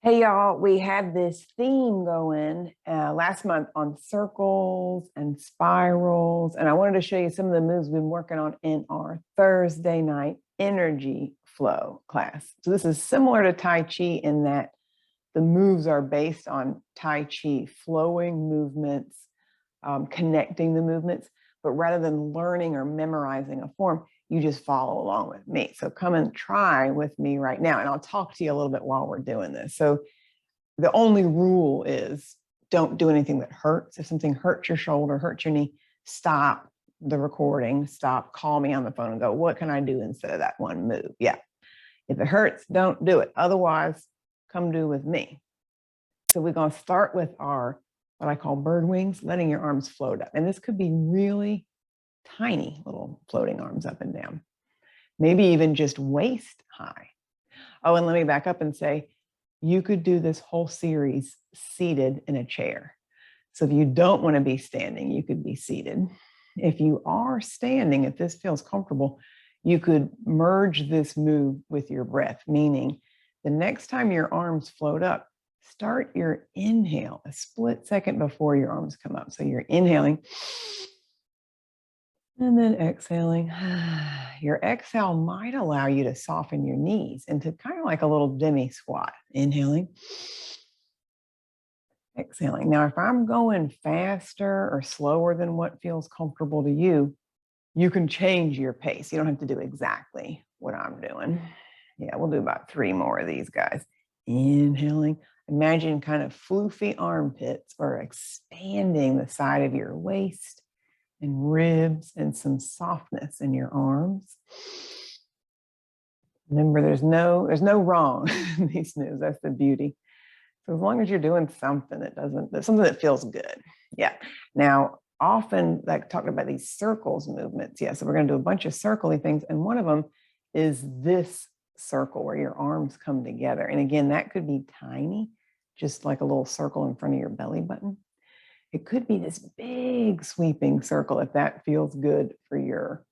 Hey y'all, we had this theme going last month on circles and spirals, and I wanted to show you some of the moves we've been working on in our Thursday night energy flow class. So this is similar to Tai Chi in that the moves are based on Tai Chi, flowing movements, connecting the movements, but rather than learning or memorizing a form, you just follow along with me. So come and try with me right now, and I'll talk to you a little bit while we're doing this. So the only rule is don't do anything that hurts. If something hurts your shoulder, hurts your knee, stop the recording, stop, call me on the phone and go, what can I do instead of that one move? Yeah. If it hurts, don't do it. Otherwise, come do with me. So we're going to start with our, what I call bird wings, letting your arms float up. And this could be really tiny little floating arms up and down, maybe even just waist high. Oh, and let me back up and say, you could do this whole series seated in a chair. So if you don't want to be standing, you could be seated. If you are standing, if this feels comfortable, you could merge this move with your breath, meaning the next time your arms float up, start your inhale a split second before your arms come up. So you're inhaling and then exhaling. Your exhale might allow you to soften your knees into kind of like a little demi squat. Inhaling, exhaling. Now, if I'm going faster or slower than what feels comfortable to you, you can change your pace. You don't have to do exactly what I'm doing. Yeah, we'll do about 3 more of these guys. Inhaling. Imagine kind of floofy armpits or expanding the side of your waist and ribs and some softness in your arms. Remember, there's no wrong in these moves. That's the beauty. So as long as you're doing something something that feels good. Yeah. Now, often like talking about these circles movements. Yeah. So we're going to do a bunch of circly things. And one of them is this circle where your arms come together. And again, that could be tiny, just like a little circle in front of your belly button. It could be this big sweeping circle if that feels good for your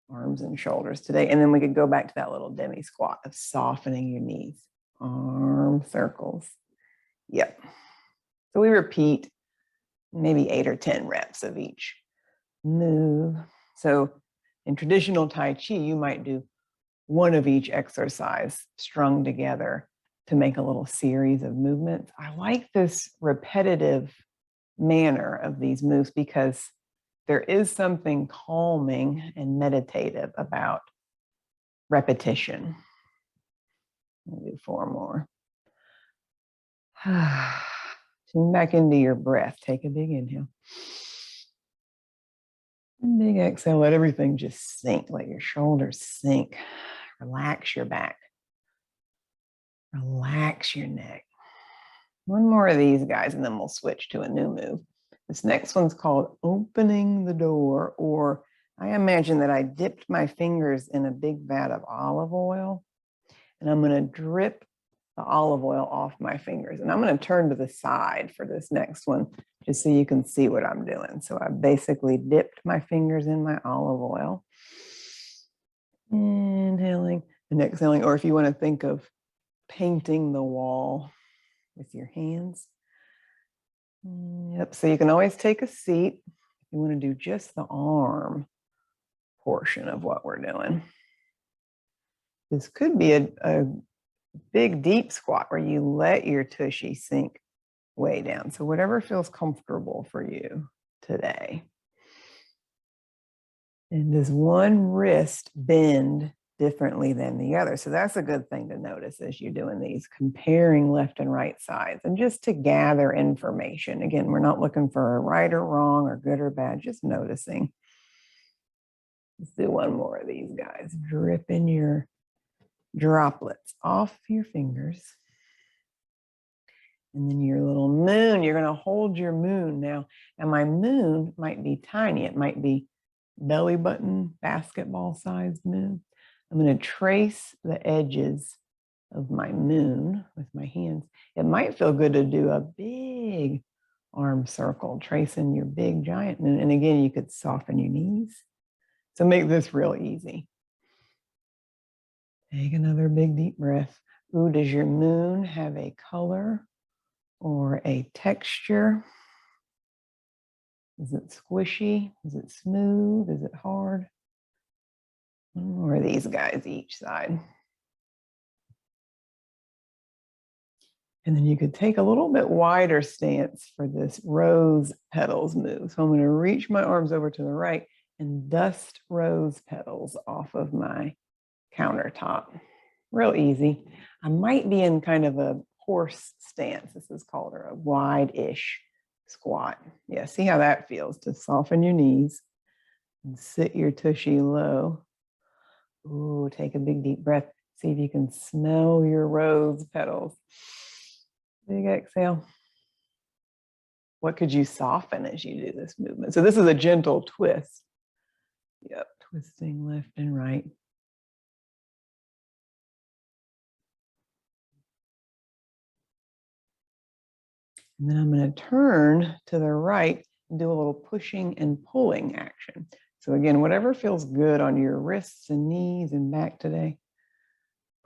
arms and shoulders today. And then we could go back to that little demi squat of softening your knees, arm circles. Yep. So we repeat maybe 8 or 10 reps of each move. So in traditional Tai Chi, you might do one of each exercise strung together to make a little series of movements. I like this repetitive manner of these moves because there is something calming and meditative about repetition. I'll do 4 more. Tune back into your breath. Take a big inhale. And big exhale. Let everything just sink. Let your shoulders sink. Relax your back. Relax your neck. 1 more of these guys, and then we'll switch to a new move. This next one's called opening the door, or I imagine that I dipped my fingers in a big vat of olive oil, and I'm going to drip the olive oil off my fingers. And I'm going to turn to the side for this next one, just so you can see what I'm doing. So I basically dipped my fingers in my olive oil, inhaling and exhaling, or if you want to think of painting the wall with your hands. Yep, so you can always take a seat if you want to do just the arm portion of what we're doing. This could be a big deep squat where you let your tushy sink way down. So whatever feels comfortable for you today. And does one wrist bend differently than the other? So that's a good thing to notice as you're doing these, comparing left and right sides, and just to gather information. Again, we're not looking for right or wrong or good or bad, just noticing. Let's do 1 more of these guys. Dripping your droplets off your fingers. And then your little moon, you're going to hold your moon now. And my moon might be tiny. It might be belly button, basketball sized moon. I'm going to trace the edges of my moon with my hands. It might feel good to do a big arm circle, tracing your big giant moon. And again, you could soften your knees. So make this real easy. Take another big deep breath. Ooh, does your moon have a color or a texture? Is it squishy? Is it smooth? Is it hard? One more of these guys each side. And then you could take a little bit wider stance for this rose petals move. So I'm going to reach my arms over to the right and dust rose petals off of my countertop. Real easy. I might be in kind of a horse stance. This is called a wide-ish squat. Yeah, see how that feels to soften your knees and sit your tushy low. Ooh, take a big deep breath. See if you can smell your rose petals. Big exhale. What could you soften as you do this movement? So this is a gentle twist. Yep, twisting left and right. And then I'm going to turn to the right and do a little pushing and pulling action. So again, whatever feels good on your wrists and knees and back today.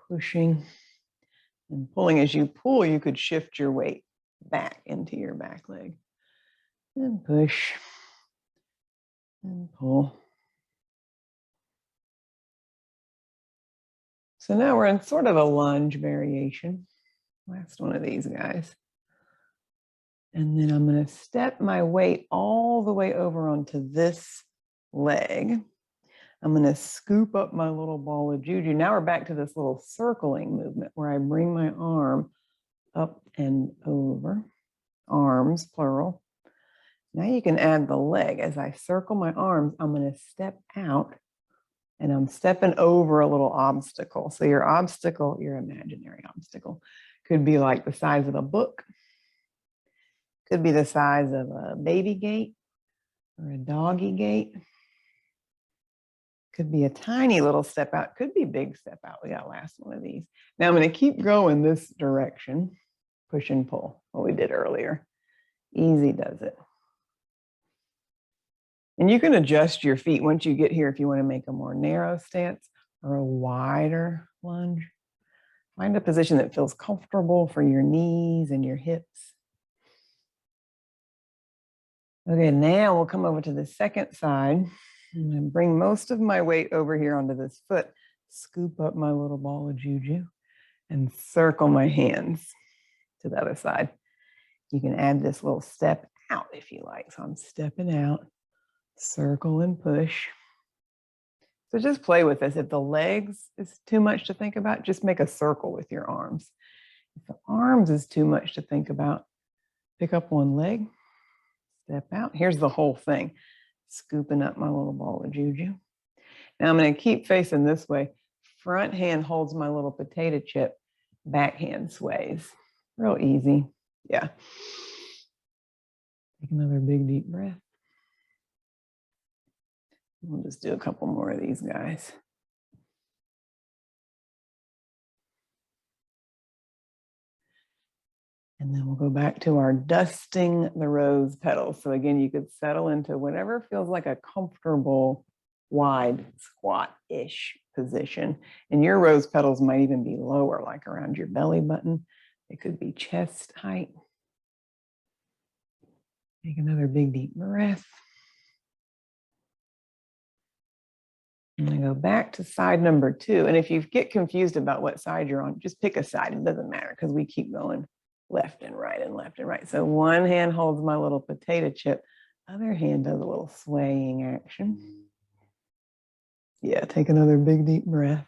Pushing and pulling. As you pull, you could shift your weight back into your back leg. And push and pull. So now we're in sort of a lunge variation. Last one of these guys. And then I'm going to step my weight all the way over onto this leg. I'm going to scoop up my little ball of juju. Now we're back to this little circling movement where I bring my arm up and over. Arms, plural. Now you can add the leg. As I circle my arms, I'm going to step out and I'm stepping over a little obstacle. So your obstacle, your imaginary obstacle, could be like the size of a book. Could be the size of a baby gate or a doggy gate. Could be a tiny little step out. Could be big step out. We got last one of these. Now I'm going to keep going this direction. Push and pull, what we did earlier. Easy does it. And you can adjust your feet once you get here if you want to make a more narrow stance or a wider lunge. Find a position that feels comfortable for your knees and your hips. Okay, now we'll come over to the second side and bring most of my weight over here onto this foot. Scoop up my little ball of juju and circle my hands to the other side. You can add this little step out if you like. So I'm stepping out, circle and push. So just play with this. If the legs is too much to think about, just make a circle with your arms. If the arms is too much to think about, pick up one leg, step out. Here's the whole thing. Scooping up my little ball of juju. Now I'm going to keep facing this way. Front hand holds my little potato chip. Back hand sways. Real easy. Yeah. Take another big deep breath. We'll just do a couple more of these guys. And then we'll go back to our dusting the rose petals. So again, you could settle into whatever feels like a comfortable wide squat-ish position. And your rose petals might even be lower, like around your belly button. It could be chest height. Take another big deep breath. I'm going to go back to side number 2. And if you get confused about what side you're on, just pick a side. It doesn't matter because we keep going left and right and left and right. So one hand holds my little potato chip. Other hand does a little swaying action. Yeah, take another big deep breath.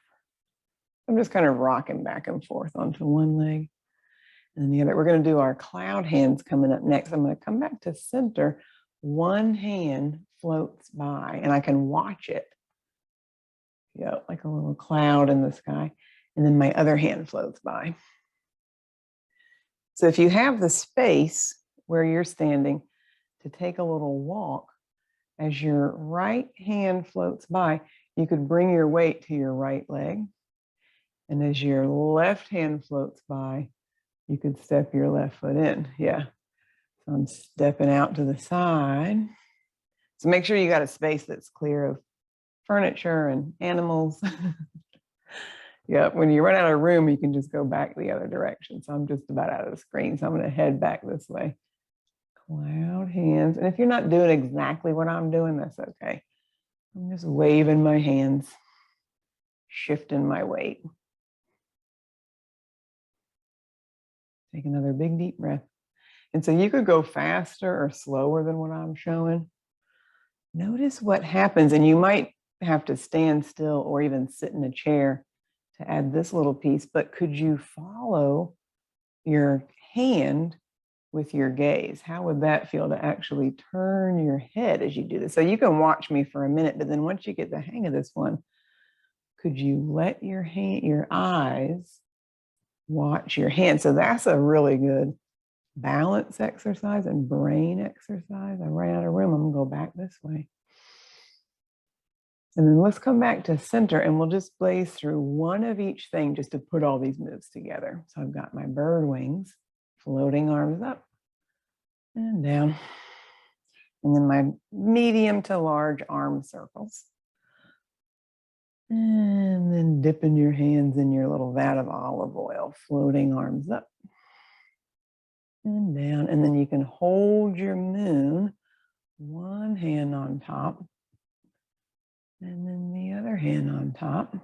I'm just kind of rocking back and forth onto one leg and the other. We're going to do our cloud hands coming up next. I'm going to come back to center. One hand floats by and I can watch it. Yeah, like a little cloud in the sky. And then my other hand floats by. So if you have the space where you're standing to take a little walk, as your right hand floats by, you could bring your weight to your right leg. And as your left hand floats by, you could step your left foot in. Yeah. So I'm stepping out to the side. So make sure you got a space that's clear of furniture and animals. Yep, when you run out of room, you can just go back the other direction. So I'm just about out of the screen. So I'm going to head back this way. Cloud hands. And if you're not doing exactly what I'm doing, that's okay. I'm just waving my hands, shifting my weight. Take another big deep breath. And so you could go faster or slower than what I'm showing. Notice what happens, and you might have to stand still or even sit in a chair to add this little piece, but could you follow your hand with your gaze? How would that feel to actually turn your head as you do this? So you can watch me for a minute, but then once you get the hang of this one, could you let your eyes watch your hand? So that's a really good balance exercise and brain exercise. I ran out of room. I'm gonna go back this way. And then let's come back to center and we'll just blaze through one of each thing just to put all these moves together. So I've got my bird wings, floating arms up and down. And then my medium to large arm circles. And then dipping your hands in your little vat of olive oil, floating arms up and down. And then you can hold your moon, one hand on top, and then the other hand on top.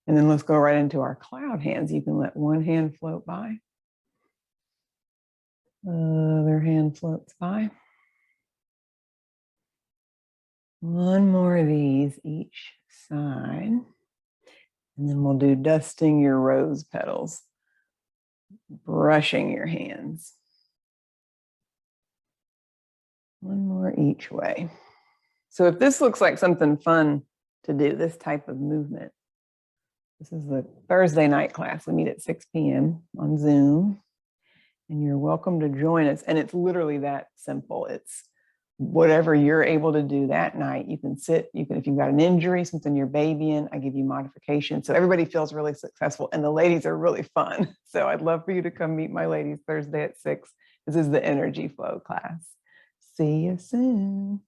And then let's go right into our cloud hands. You can let one hand float by. Other hand floats by. One more of these each side. And then we'll do dusting your rose petals, brushing your hands. One more each way. So if this looks like something fun to do, this type of movement, this is the Thursday night class. We meet at 6 p.m. on Zoom, and you're welcome to join us. And it's literally that simple. It's whatever you're able to do that night. You can sit, if you've got an injury, something you're babying, I give you modification. So everybody feels really successful and the ladies are really fun. So I'd love for you to come meet my ladies Thursday at 6. This is the energy flow class. See you soon.